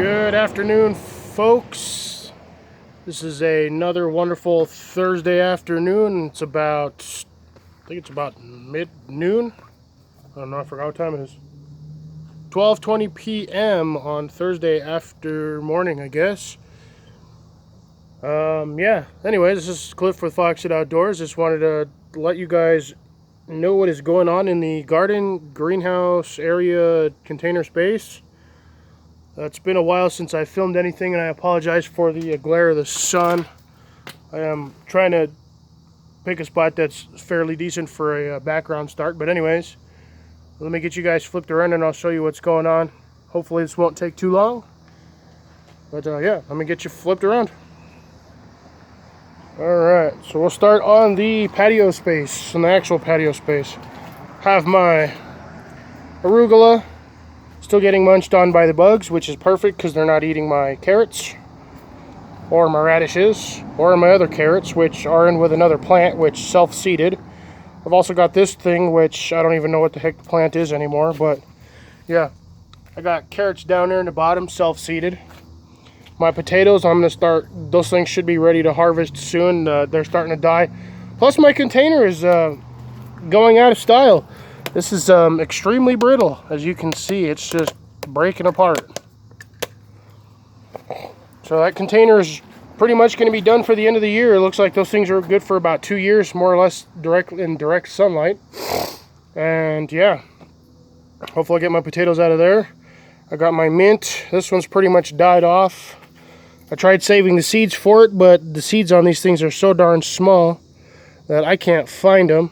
Good afternoon, folks. This is another wonderful Thursday afternoon. It's about, I think it's about mid-noon. I don't know, I forgot what time it is. 12:20 p.m. on Thursday after morning, I guess. Yeah. Anyways, this is Cliff with Foxed Outdoors. Just wanted to let you guys know what is going on in the garden, greenhouse area, container space. It's been a while since I filmed anything, and I apologize for the glare of the sun. I am trying to pick a spot that's fairly decent for a background start. But anyways, let me get you guys flipped around and I'll show you what's going on. Hopefully this won't take too long. But yeah, let me get you flipped around. Alright, so we'll start on the patio space, on the actual patio space. Have my arugula. Still getting munched on by the bugs, which is perfect because they're not eating my carrots or my radishes or my other carrots, which are in with another plant which self-seeded. I've also got this thing which I don't even know what the heck the plant is anymore, but yeah, I got carrots down there in the bottom, self-seeded. My potatoes, I'm going to start, those things should be ready to harvest soon. They're starting to die. Plus my container is going out of style. This is extremely brittle. As you can see, it's just breaking apart. So that container is pretty much going to be done for the end of the year. It looks like those things are good for about 2 years, more or less, in direct sunlight. And yeah, hopefully I'll get my potatoes out of there. I got my mint. This one's pretty much died off. I tried saving the seeds for it, but the seeds on these things are so darn small that I can't find them.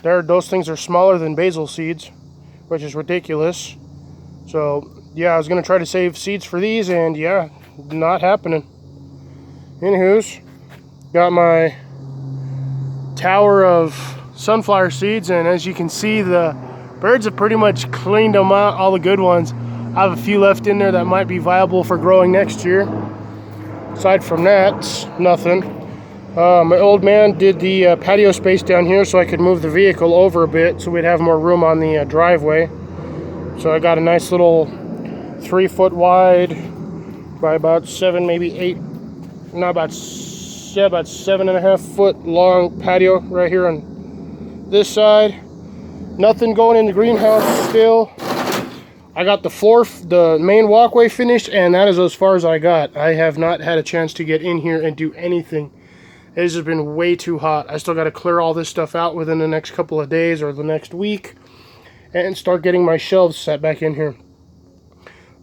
Those things are smaller than basil seeds, which is ridiculous. So yeah, I was going to try to save seeds for these, and yeah, not happening. Anywho's, got my tower of sunflower seeds, and as you can see, the birds have pretty much cleaned them out, all the good ones. I have a few left in there that might be viable for growing next year. Aside from that, nothing. My old man did the patio space down here so I could move the vehicle over a bit so we'd have more room on the driveway. So I got a nice little 3 foot wide by about 7, maybe 8, not about 7.5 foot long patio right here on this side. Nothing going in the greenhouse still. I got the floor, the main walkway finished, and that is as far as I got. I have not had a chance to get in here and do anything. It has just been way too hot. I still got to clear all this stuff out within the next couple of days or the next week and start getting my shelves set back in here.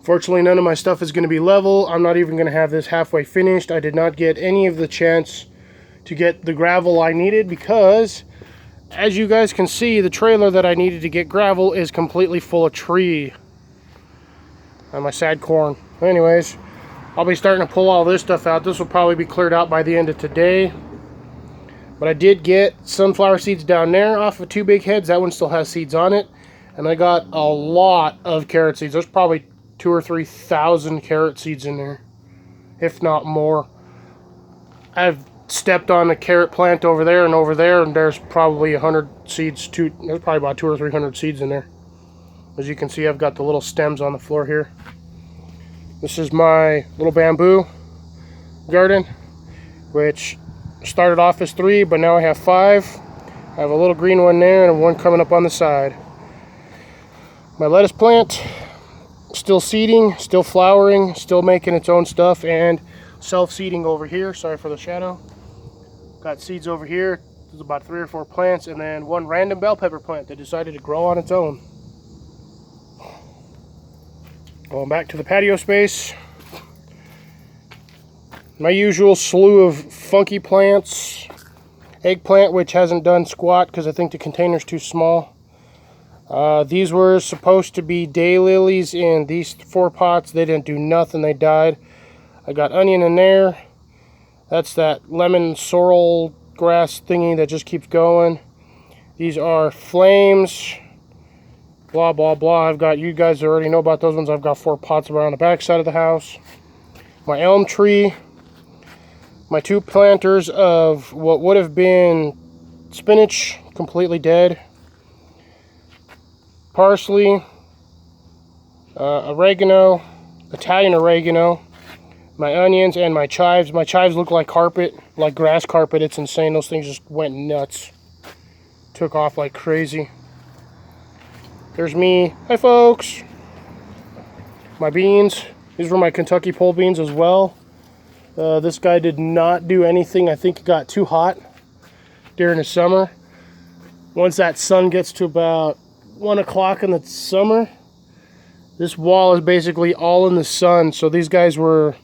Fortunately, none of my stuff is going to be level. I'm not even going to have this halfway finished. I did not get any of the chance to get the gravel I needed because, as you guys can see, the trailer that I needed to get gravel is completely full of tree. And my sad corn. Anyways, I'll be starting to pull all this stuff out. This will probably be cleared out by the end of today. But I did get sunflower seeds down there off of 2 big heads. That one still has seeds on it. And I got a lot of carrot seeds. There's probably 2,000 or 3,000 carrot seeds in there, if not more. I've stepped on a carrot plant over there, and there's probably 100 seeds. There's probably about 200 or 300 seeds in there. As you can see, I've got the little stems on the floor here. This is my little bamboo garden, which started off as 3, but now I have 5. I have a little green one there and one coming up on the side. My lettuce plant, still seeding, still flowering, still making its own stuff, and self-seeding over here. Sorry for the shadow. Got seeds over here. There's about 3 or 4 plants, and then one random bell pepper plant that decided to grow on its own. Going back to the patio space. My usual slew of funky plants. Eggplant, which hasn't done squat because I think the container's too small. These were supposed to be daylilies in these 4 pots. They didn't do nothing. They died. I got onion in there. That's that lemon sorrel grass thingy that just keeps going. These are flames. Blah, blah, blah. I've got, you guys already know about those ones. I've got 4 pots around the back side of the house. My elm tree. My 2 planters of what would have been spinach, completely dead. Parsley. oregano, Italian oregano, my onions, and my chives. My chives look like carpet, like grass carpet. It's insane. Those things just went nuts. Took off like crazy. There's me. Hi, folks. My beans. These were my Kentucky pole beans as well. This guy did not do anything. I think it got too hot during the summer. Once that sun gets to about 1 o'clock in the summer, this wall is basically all in the sun. So these guys were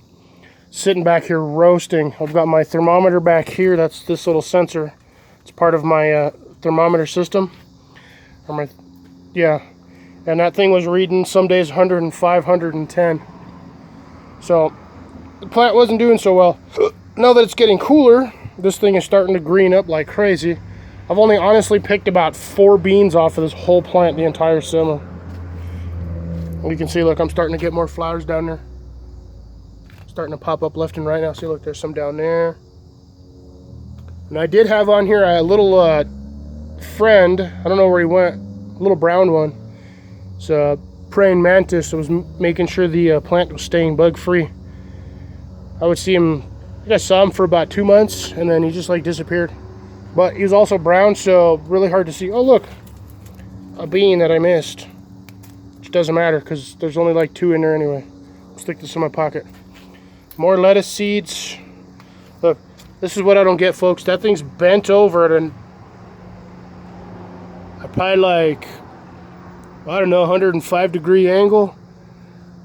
sitting back here roasting. I've got my thermometer back here. That's this little sensor. It's part of my thermometer system. Yeah, and that thing was reading some days 105, 110. So the plant wasn't doing so well. Now that it's getting cooler, this thing is starting to green up like crazy. I've only honestly picked about 4 beans off of this whole plant the entire summer. You can see, look, I'm starting to get more flowers down there. Starting to pop up left and right now. See, look, there's some down there. And I did have on here a little friend. I don't know where he went. A little brown one. It's a praying mantis. I was making sure the plant was staying bug free. I would see him, I think I saw him for about 2 months, and then he just like disappeared. But he was also brown, so really hard to see. Oh, look, a bean that I missed. Which doesn't matter because there's only like 2 in there anyway. I'll stick this in my pocket. More lettuce seeds. Look, this is what I don't get, folks. That thing's bent over at probably like, I don't know, 105 degree angle,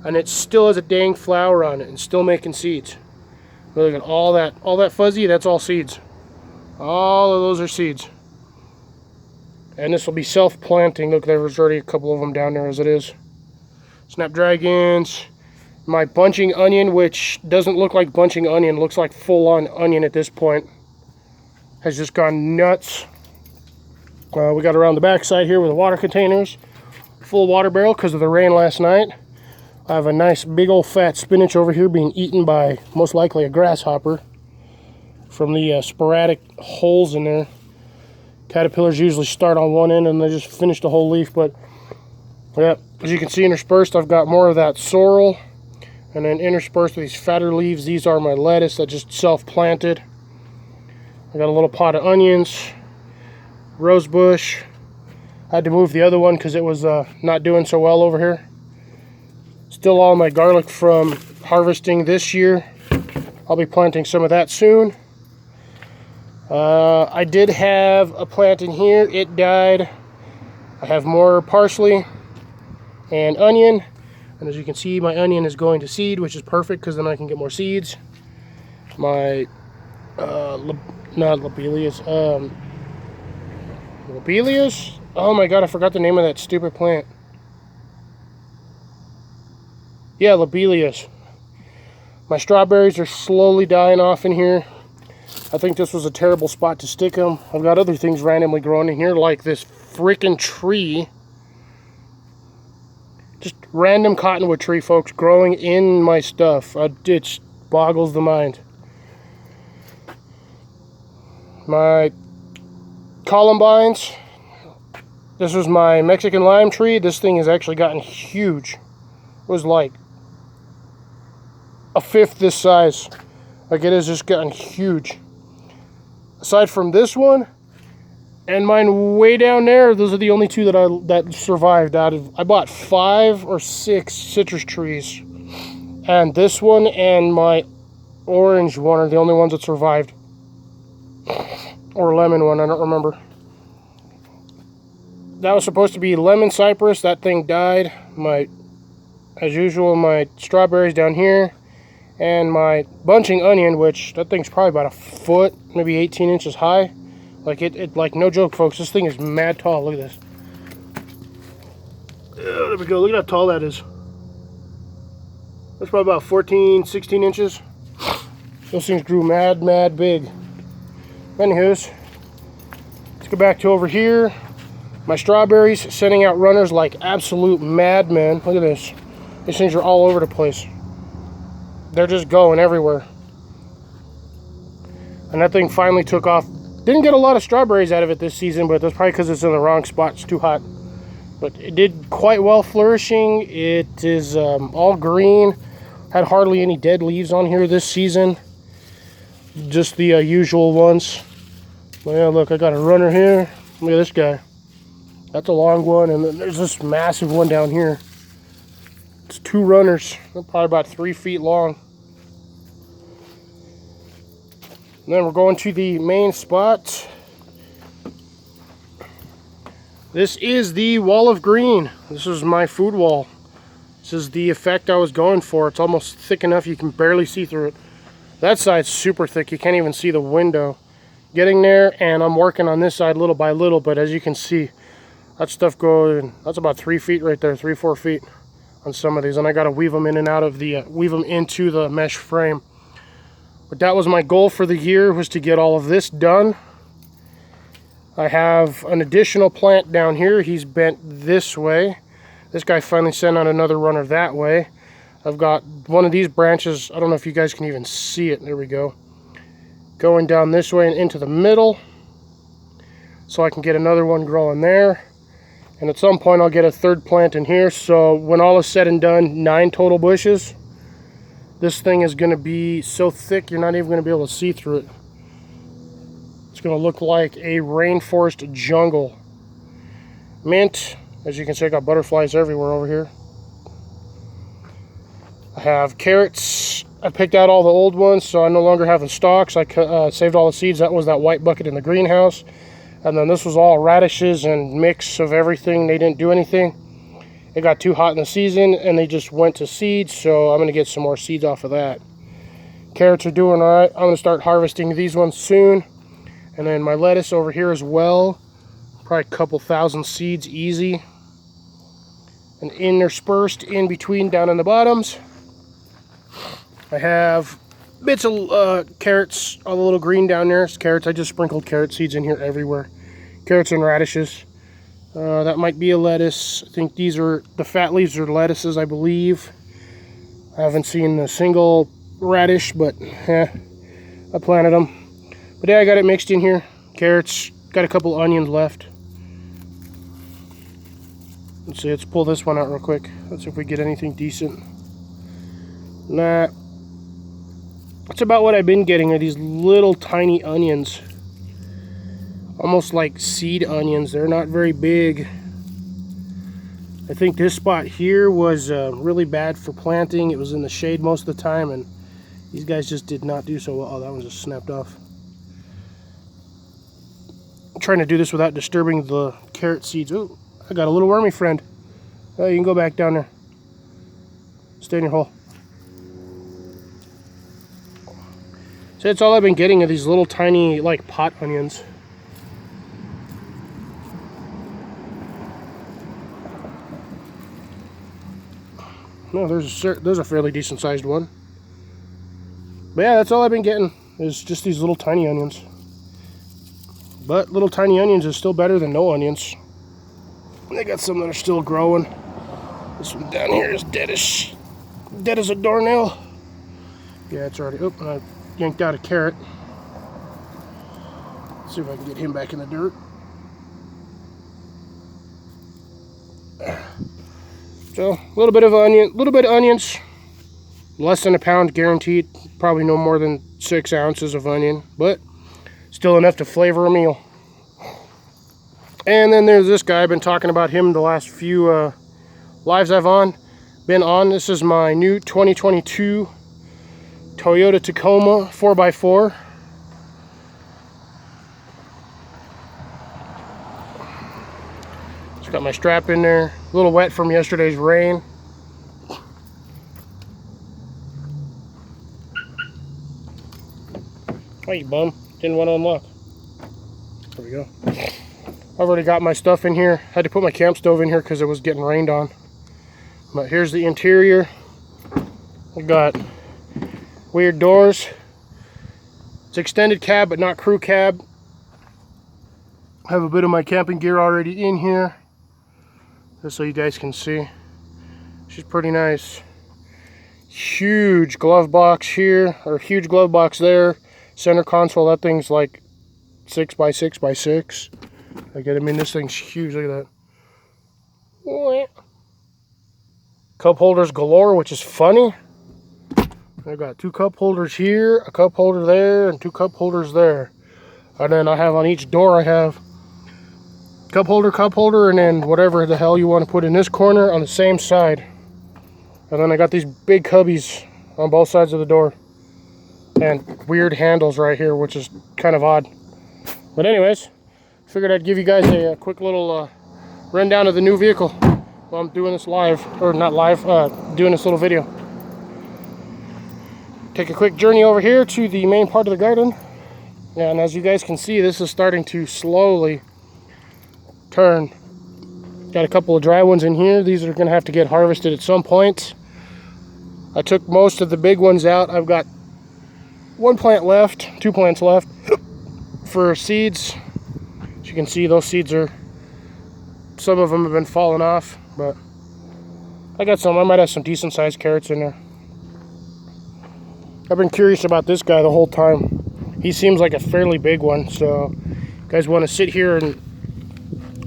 and it still has a dang flower on it and still making seeds. Look at all that fuzzy. That's all seeds. All of those are seeds. And this will be self-planting. Look, there's already a couple of them down there as it is. Snapdragons. My bunching onion, which doesn't look like bunching onion, looks like full-on onion at this point, has just gone nuts. We got around the back side here with the water containers. Full water barrel because of the rain last night. I have a nice big old fat spinach over here being eaten by most likely a grasshopper from the sporadic holes in there. Caterpillars usually start on one end and they just finish the whole leaf, but yeah, as you can see interspersed, I've got more of that sorrel, and then interspersed with these fatter leaves, these are my lettuce that just self-planted. I got a little pot of onions, rose bush. I had to move the other one because it was not doing so well over here. Still all my garlic from harvesting this year. I'll be planting some of that soon. I did have a plant in here. It died. I have more parsley and onion. And as you can see, my onion is going to seed, which is perfect because then I can get more seeds. My, not lobelias, lobelias? Oh my god, I forgot the name of that stupid plant. Yeah, lobelias. My strawberries are slowly dying off in here. I think this was a terrible spot to stick them. I've got other things randomly growing in here, like this freaking tree. Just random cottonwood tree, folks, growing in my stuff. It boggles the mind. My columbines. This was my Mexican lime tree. This thing has actually gotten huge. It was like a fifth this size. Like, it has just gotten huge. Aside from this one and mine way down there, those are the only 2 that survived out of. I bought 5 or 6 citrus trees, and this one and my orange one are the only ones that survived, or lemon one, I don't remember. That was supposed to be lemon cypress. That thing died. As usual, my strawberries down here, and my bunching onion, which that thing's probably about a foot, maybe 18 inches high. Like it like, no joke, folks, this thing is mad tall. Look at this. There we go. Look at how tall that is. That's probably about 14, 16 inches. Those things grew mad big. Anywho's, let's go back to over here. My strawberries sending out runners like absolute madmen. Look at this. These things are all over the place. They're just going everywhere. And that thing finally took off. Didn't get a lot of strawberries out of it this season, but that's probably because it's in the wrong spot. It's too hot. But it did quite well flourishing. It is all green. Had hardly any dead leaves on here this season. Just the usual ones. Well, yeah, look, I got a runner here. Look at this guy. That's a long one, and then there's this massive one down here. It's 2 runners. They're probably about 3 feet long. And then we're going to the main spot. This is the wall of green. This is my food wall. This is the effect I was going for. It's almost thick enough you can barely see through it. That side's super thick. You can't even see the window. Getting there, and I'm working on this side little by little, but as you can see, that stuff going, that's about 3 feet right there, 3-4 feet on some of these, and I got to weave them in and out of the, weave them into the mesh frame. But that was my goal for the year, was to get all of this done. I have an additional plant down here. He's bent this way. This guy finally sent out another runner that way. I've got one of these branches, I don't know if you guys can even see it, there we go, going down this way and into the middle, so I can get another one growing there. And at some point I'll get a 3rd plant in here, so when all is said and done, 9 total bushes. This thing is going to be so thick you're not even going to be able to see through it. It's going to look like a rainforest jungle. Mint, as you can see, I got butterflies everywhere over here. I have carrots. I picked out all the old ones, so I no longer have the stalks. I saved all the seeds. That was that white bucket in the greenhouse. And then this was all radishes and mix of everything. They didn't do anything. It got too hot in the season and they just went to seeds, so I'm going to get some more seeds off of that. Carrots are doing all right. I'm going to start harvesting these ones soon. And then my lettuce over here as well. Probably a couple thousand seeds easy. And interspersed in between down in the bottoms, I have bits of carrots, all the little green down there. It's carrots. I just sprinkled carrot seeds in here everywhere. Carrots and radishes. That might be a lettuce. I think these are, the fat leaves are lettuces, I believe. I haven't seen a single radish, but I planted them. But yeah, I got it mixed in here. Carrots, got a couple onions left. Let's see, let's pull this one out real quick. Let's see if we get anything decent. Nah. That's about what I've been getting, are these little tiny onions. Almost like seed onions. They're not very big. I think this spot here was really bad for planting. It was in the shade most of the time, and these guys just did not do so well. Oh, that one just snapped off. I'm trying to do this without disturbing the carrot seeds. Oh, I got a little wormy friend. Oh, you can go back down there. Stay in your hole. So that's all I've been getting, are these little tiny, like, pot onions. No, there's a fairly decent sized one. But yeah, that's all I've been getting, is just these little tiny onions. But little tiny onions is still better than no onions. They got some that are still growing. This one down here is dead as a doornail. Yeah, it's already, oh, and I yanked out a carrot. Let's see if I can get him back in the dirt. So, a little bit of onions. Less than a pound guaranteed. Probably no more than 6 ounces of onion, but still enough to flavor a meal. And then there's this guy. I've been talking about him the last few lives I've been on. This is my new 2022 Toyota Tacoma 4x4. Just got my strap in there. A little wet from yesterday's rain. Oh, you bum. Didn't want to unlock. There we go. I've already got my stuff in here. Had to put my camp stove in here because it was getting rained on. But here's the interior. I got weird doors. It's extended cab, but not crew cab. I have a bit of my camping gear already in here, just so you guys can see. She's pretty nice. Huge glove box here, or huge glove box there. Center console, that thing's like 6 by 6 by 6. I mean, this thing's huge. Look at that. Cup holders galore, which is funny. I got 2 cup holders here, a cup holder there, and 2 cup holders there. And then I have on each door, I have cup holder, and then whatever the hell you want to put in this corner on the same side. And then I got these big cubbies on both sides of the door. And weird handles right here, which is kind of odd. But anyways, figured I'd give you guys a quick little rundown of the new vehicle while I'm doing this live, or not live, doing this little video. Take a quick journey over here to the main part of the garden. And as you guys can see, this is starting to slowly turn. Got a couple of dry ones in here. These are going to have to get harvested at some point. I took most of the big ones out. I've got 1 plant left, 2 plants left for seeds. As you can see, those seeds are, some of them have been falling off, but I got some. I might have some decent sized carrots in there. I've been curious about this guy the whole time. He seems like a fairly big one, so you guys want to sit here and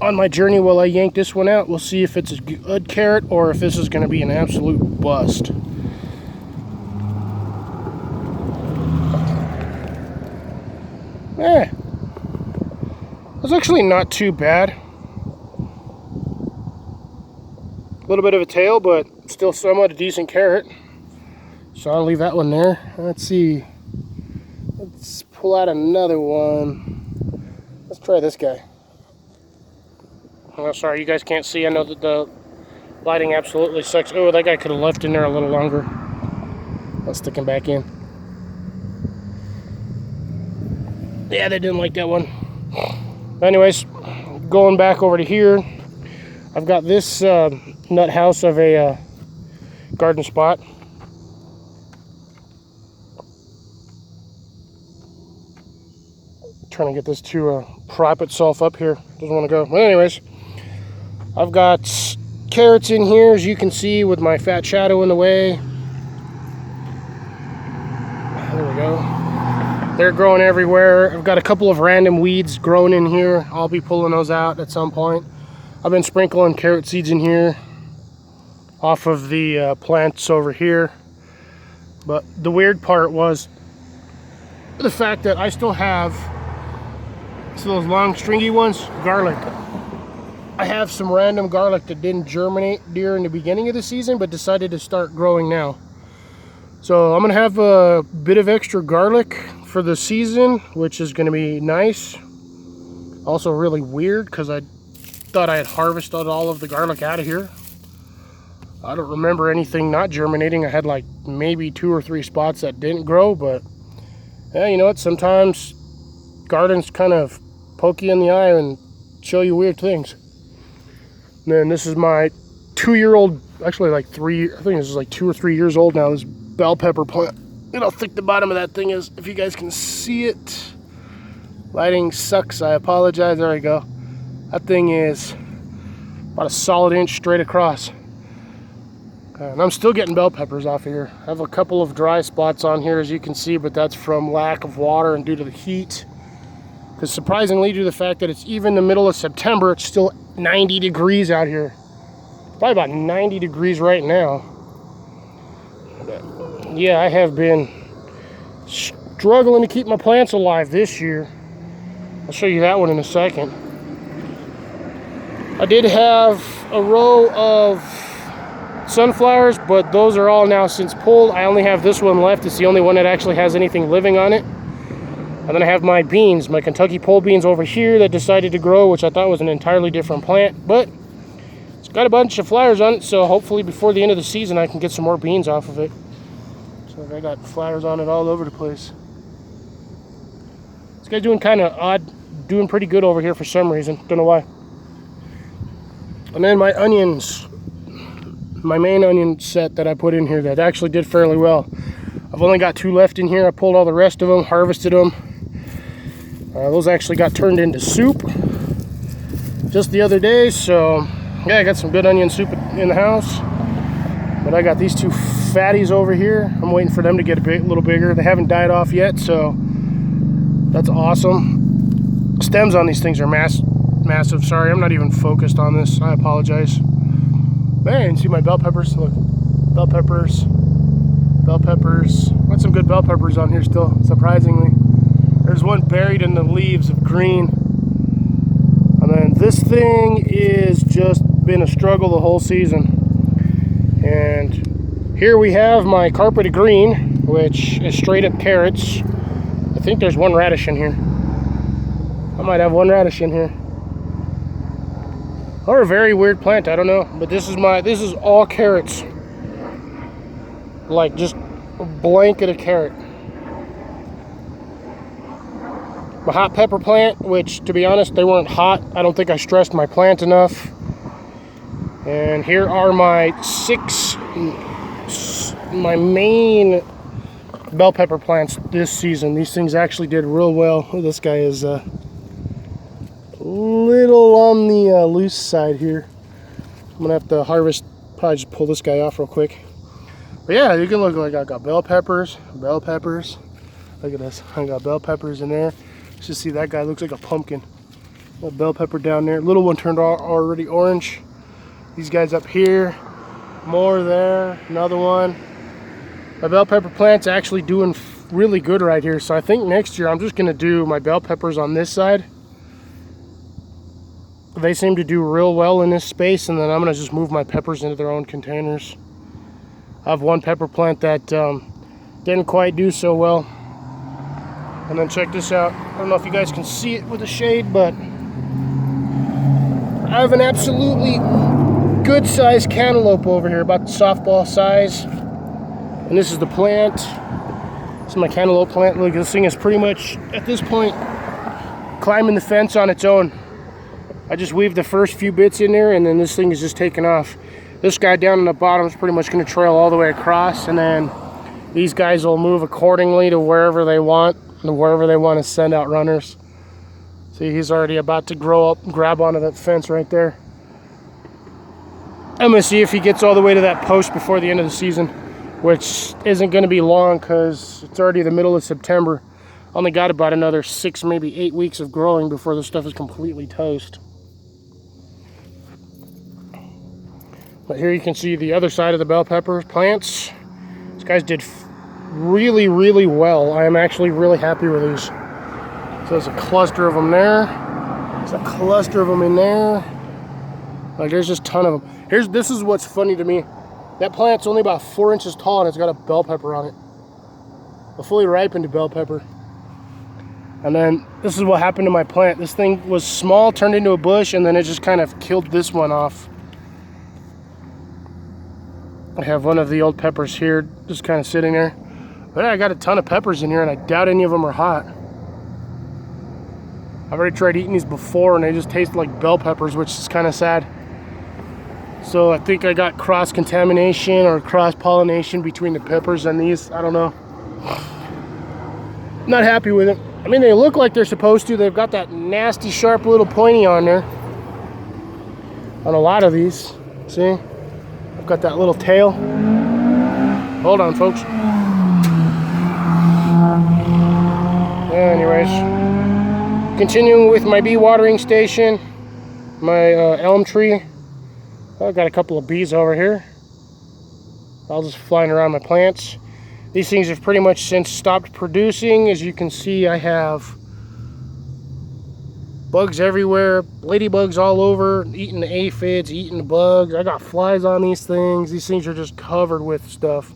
on my journey while I yank this one out, we'll see if it's a good carrot or if this is going to be an absolute bust. It's actually not too bad. A little bit of a tail, but still somewhat a decent carrot. So I'll leave that one there. Let's see. Let's pull out another one. Let's try this guy. Oh, sorry, you guys can't see. I know that the lighting absolutely sucks. Oh, that guy could have left in there a little longer. Let's stick him back in. Yeah, they didn't like that one. Anyways, going back over to here, I've got this nut house of a garden spot. Trying to get this to prop itself up here. Doesn't want to go. But anyways, I've got carrots in here, as you can see, with my fat shadow in the way. There we go. They're growing everywhere. I've got a couple of random weeds growing in here. I'll be pulling those out at some point. I've been sprinkling carrot seeds in here off of the plants over here. But the weird part was the fact that I still have, so those long stringy ones, garlic. I have some random garlic that didn't germinate during the beginning of the season but decided to start growing now. So I'm gonna have a bit of extra garlic for the season, which is gonna be nice. Also really weird because I thought I had harvested all of the garlic out of here. I don't remember anything not germinating. I had like maybe 2 or 3 spots that didn't grow, but yeah, you know what? Sometimes gardens kind of poke you in the eye and show you weird things. And then this is my 2-year-old, actually like 3, I think this is like 2 or 3 years old now, this bell pepper plant. Look how thick the bottom of that thing is, if you guys can see it. Lighting sucks, I apologize. There we go. That thing is about a solid inch straight across. And I'm still getting bell peppers off of here. I have a couple of dry spots on here, as you can see, but that's from lack of water and due to the heat. Because surprisingly, due to the fact that it's even the middle of September, it's still 90 degrees out here. Probably about 90 degrees right now. But yeah, I have been struggling to keep my plants alive this year. I'll show you that one in a second. I did have a row of sunflowers, but those are all now since pulled. I only have this one left. It's the only one that actually has anything living on it. And then I have my beans, my Kentucky pole beans over here that decided to grow, which I thought was an entirely different plant, but it's got a bunch of flowers on it, so hopefully before the end of the season I can get some more beans off of it. So I got flowers on it all over the place. This guy's doing kind of odd, doing pretty good over here for some reason, don't know why. And then my onions, my main onion set that I put in here that actually did fairly well. I've only got 2 left in here. I pulled all the rest of them, harvested them. Those actually got turned into soup just the other day, so yeah, I got some good onion soup in the house. But I got these 2 fatties over here. I'm waiting for them to get a little bigger. They haven't died off yet, so that's awesome. Stems on these things are massive. Sorry, I'm not even focused on this. I apologize. Man, see my bell peppers? Look, bell peppers, bell peppers. Got some good bell peppers on here still, surprisingly. There's one buried in the leaves of green. And then this thing is just been a struggle the whole season. And here we have my carpeted green, which is straight up carrots. I think there's one radish in here. I might have one radish in here. Or a very weird plant, I don't know. But this is all carrots. Like just a blanket of carrot. My hot pepper plant, which to be honest, they weren't hot. I don't think I stressed my plant enough. And here are my my main bell pepper plants this season. These things actually did real well. Oh, this guy is a little on the loose side here. I'm gonna have to harvest, probably just pull this guy off real quick. But yeah, you can look like I got bell peppers. Look at this, I got bell peppers in there. Just see that guy looks like a pumpkin. A bell pepper down there. Little one turned already orange. These guys up here, more there, another one. My bell pepper plant's actually doing really good right here. So I think next year I'm just gonna do my bell peppers on this side. They seem to do real well in this space, and then I'm gonna just move my peppers into their own containers. I have one pepper plant that didn't quite do so well. And then check this out. I don't know if you guys can see it with the shade, but I have an absolutely good sized cantaloupe over here, about the softball size. And this is the plant. This is my cantaloupe plant. Look, this thing is pretty much, at this point, climbing the fence on its own. I just weaved the first few bits in there, and then this thing is just taking off. This guy down in the bottom is pretty much going to trail all the way across, and then these guys will move accordingly to wherever they want, and wherever they want to send out runners. See, he's already about to grow up, grab onto that fence right there. I'm going to see if he gets all the way to that post before the end of the season, which isn't going to be long because it's already the middle of September. Only got about another 6, maybe 8 weeks of growing before this stuff is completely toast. But here you can see the other side of the bell pepper plants. These guys did really, really well. I am actually really happy with these. So there's a cluster of them there. There's a cluster of them in there. Like, there's just a ton of them. This is what's funny to me. That plant's only about 4 inches tall, and it's got a bell pepper on it. A fully ripened bell pepper. And then this is what happened to my plant. This thing was small, turned into a bush, and then it just kind of killed this one off. I have one of the old peppers here, just kind of sitting there. But I got a ton of peppers in here, and I doubt any of them are hot. I've already tried eating these before, and they just taste like bell peppers, which is kind of sad. So I think I got cross-contamination or cross-pollination between the peppers and these. I don't know. Not happy with it. I mean, they look like they're supposed to. They've got that nasty, sharp little pointy on there. On a lot of these. See? I've got that little tail. Hold on, folks. Anyways, continuing with my bee watering station, my elm tree. I've got a couple of bees over here. I'll just flying around my plants. These things have pretty much since stopped producing. As you can see, I have bugs everywhere, ladybugs all over, eating the aphids, eating the bugs. I got flies on these things. These things are just covered with stuff.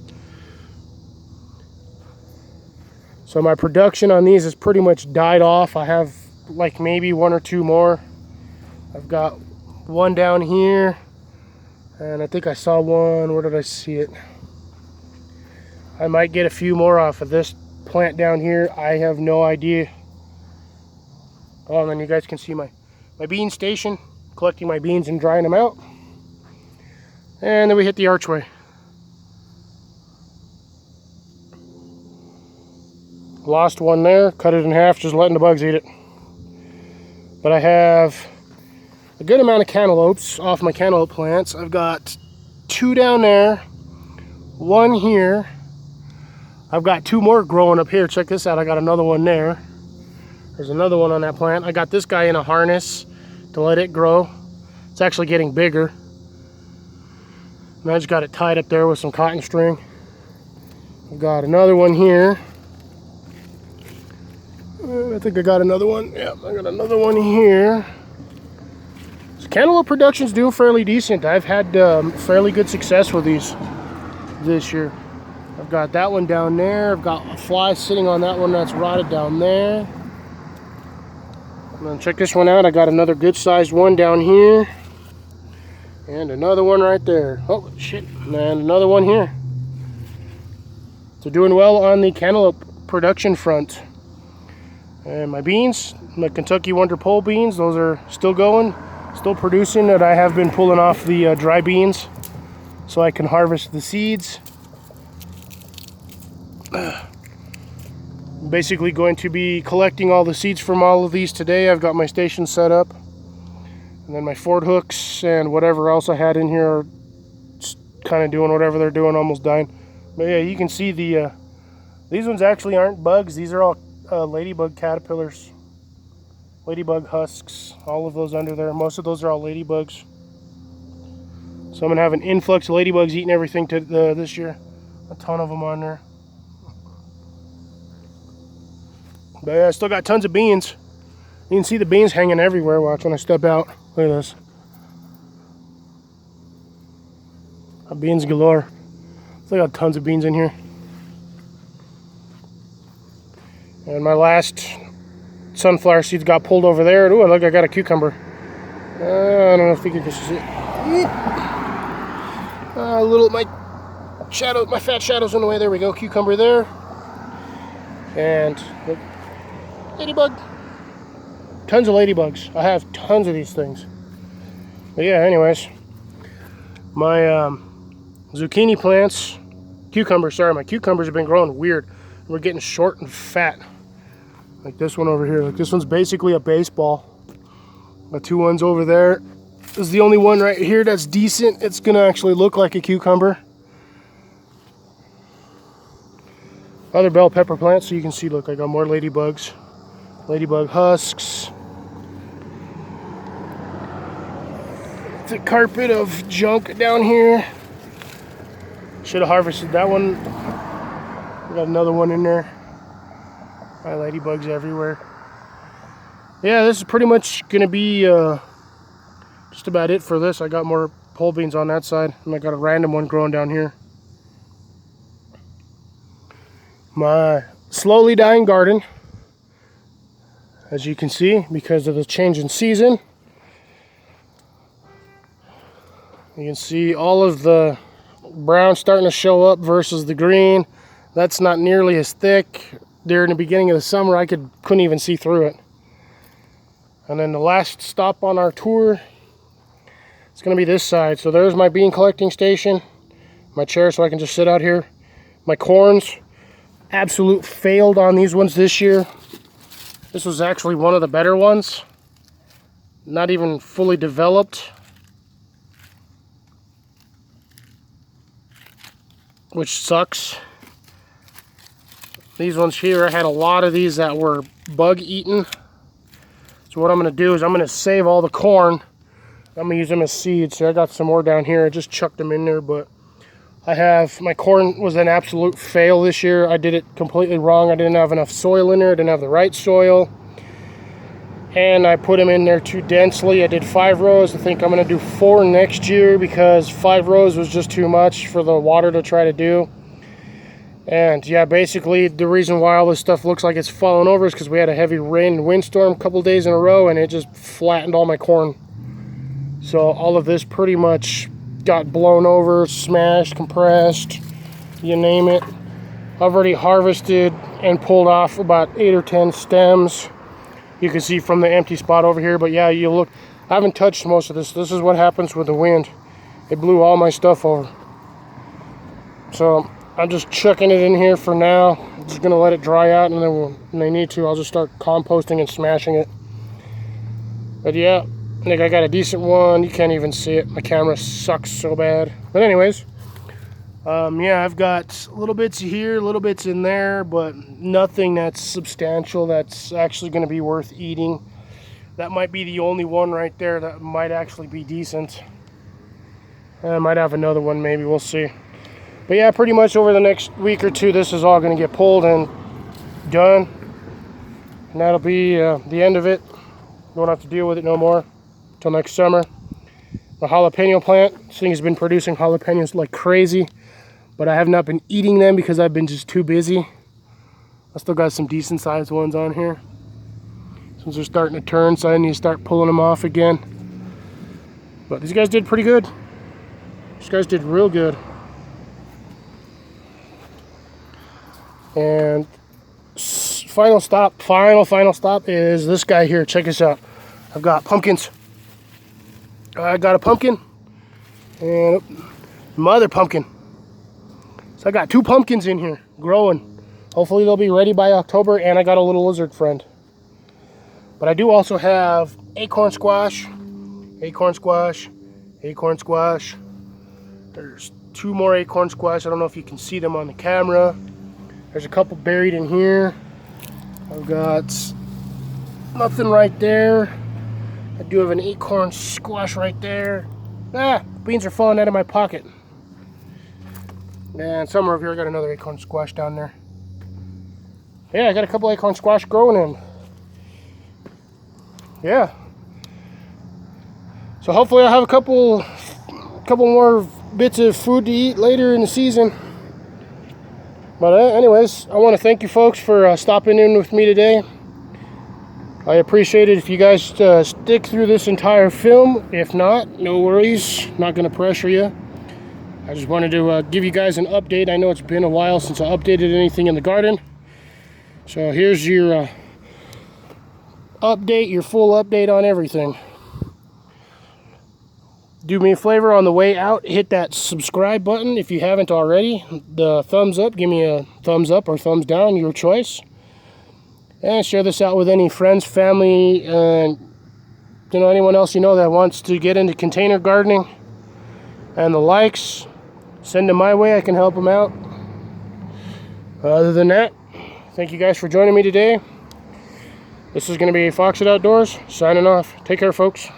So my production on these has pretty much died off. I have like maybe 1 or 2 more. I've got one down here, and I think I saw one. Where did I see it? I might get a few more off of this plant down here. I have no idea. Oh, and then you guys can see my bean station, collecting my beans and drying them out. And then we hit the archway. Lost one there, cut it in half, just letting the bugs eat it. But I have a good amount of cantaloupes off my cantaloupe plants. I've got 2 down there, 1 here. I've got 2 more growing up here. Check this out, I got another one there. There's another one on that plant. I got this guy in a harness to let it grow. It's actually getting bigger. And I just got it tied up there with some cotton string. I've got another one here. I think I got another one. Yeah, I got another one here. So cantaloupe production's doing fairly decent. I've had fairly good success with these this year. I've got that one down there. I've got a fly sitting on that one that's rotted down there. And then check this one out. I got another good sized one down here. And another one right there. Oh, shit. And another one here. So doing well on the cantaloupe production front. And my beans, my Kentucky Wonder Pole beans, those are still going, still producing. That I have been pulling off the dry beans so I can harvest the seeds. I'm basically going to be collecting all the seeds from all of these today. I've got my station set up. And then my Ford hooks and whatever else I had in here are kind of doing whatever they're doing, almost dying. But yeah, you can see these ones actually aren't bugs. These are all ladybug caterpillars, ladybug husks, all of those under there. Most of those are all ladybugs. So I'm gonna have an influx of ladybugs eating everything this year. A ton of them on there. But yeah, I still got tons of beans. You can see the beans hanging everywhere. Watch when I step out. Look at this. Beans galore. Still got tons of beans in here. And my last sunflower seeds got pulled over there. Ooh, look, I got a cucumber. I don't know if you can just see it. My fat shadow's in the way. There we go. Cucumber there. And look, ladybug. Tons of ladybugs. I have tons of these things. But yeah, anyways, my zucchini plants, my cucumbers have been growing weird. We're getting short and fat. Like this one over here. Like this one's basically a baseball. The two ones over there is the only one right here that's decent. It's gonna actually look like a cucumber. Other bell pepper plants, so you can see, look, I got more ladybugs. Ladybug husks. It's a carpet of junk down here. Should have harvested that one. We got another one in there. Ladybugs everywhere. Yeah, this is pretty much gonna be just about it for this. I got more pole beans on that side, and I got a random one growing down here. My slowly dying garden, as you can see, because of the change in season. You can see all of the brown starting to show up versus the green. That's not nearly as thick. During the beginning of the summer, I couldn't even see through it. And then the last stop on our tour, it's going to be this side. So there's my bean collecting station, my chair so I can just sit out here. My corns, absolute failed on these ones this year. This was actually one of the better ones. Not even fully developed. Which sucks. These ones here, I had a lot of these that were bug eaten. So what I'm going to do is I'm going to save all the corn. I'm going to use them as seeds. So I got some more down here. I just chucked them in there, but my corn was an absolute fail this year. I did it completely wrong. I didn't have enough soil in there. I didn't have the right soil. And I put them in there too densely. I did 5 rows. I think I'm going to do 4 next year because 5 rows was just too much for the water to try to do. And yeah, basically the reason why all this stuff looks like it's falling over is because we had a heavy rain and windstorm a couple days in a row, and it just flattened all my corn. So all of this pretty much got blown over, smashed, compressed, you name it. I've already harvested and pulled off about 8 or 10 stems. You can see from the empty spot over here, but yeah, you look, I haven't touched most of this. This is what happens with the wind. It blew all my stuff over. So I'm just chucking it in here for now. I'm just gonna let it dry out, and then when I need to, I'll just start composting and smashing it. But yeah, I think I got a decent one. You can't even see it. My camera sucks so bad. But anyways, yeah, I've got little bits here, little bits in there, but nothing that's substantial that's actually going to be worth eating. That might be the only one right there that might actually be decent. I might have another one, maybe. We'll see. But yeah, pretty much over the next week or two, this is all going to get pulled and done. And that'll be the end of it. Don't have to deal with it no more until next summer. The jalapeno plant. This thing has been producing jalapenos like crazy. But I have not been eating them because I've been just too busy. I still got some decent sized ones on here. Since they're starting to turn, so I need to start pulling them off again. But these guys did pretty good. These guys did real good. And final stop is this guy here. Check this out. I've got pumpkins. I got a pumpkin and mother pumpkin. So I got 2 pumpkins in here growing. Hopefully they'll be ready by October, and I got a little lizard friend. But I do also have acorn squash, acorn squash, acorn squash. There's 2 more acorn squash. I don't know if you can see them on the camera. There's a couple buried in here. I've got nothing right there. I do have an acorn squash right there. Beans are falling out of my pocket. And somewhere over here I got another acorn squash down there. Yeah, I got a couple acorn squash growing in. Yeah. So hopefully I'll have a couple more bits of food to eat later in the season. But anyways, I want to thank you folks for stopping in with me today. I appreciate it if you guys stick through this entire film. If not, no worries. Not going to pressure you. I just wanted to give you guys an update. I know it's been a while since I updated anything in the garden. So here's your update, your full update on everything. Do me a favor on the way out, hit that subscribe button if you haven't already. The thumbs up, give me a thumbs up or thumbs down, your choice. And share this out with any friends, family, and anyone else you know that wants to get into container gardening. And the likes, send them my way, I can help them out. Other than that, thank you guys for joining me today. This is going to be Fox It Outdoors, signing off. Take care, folks.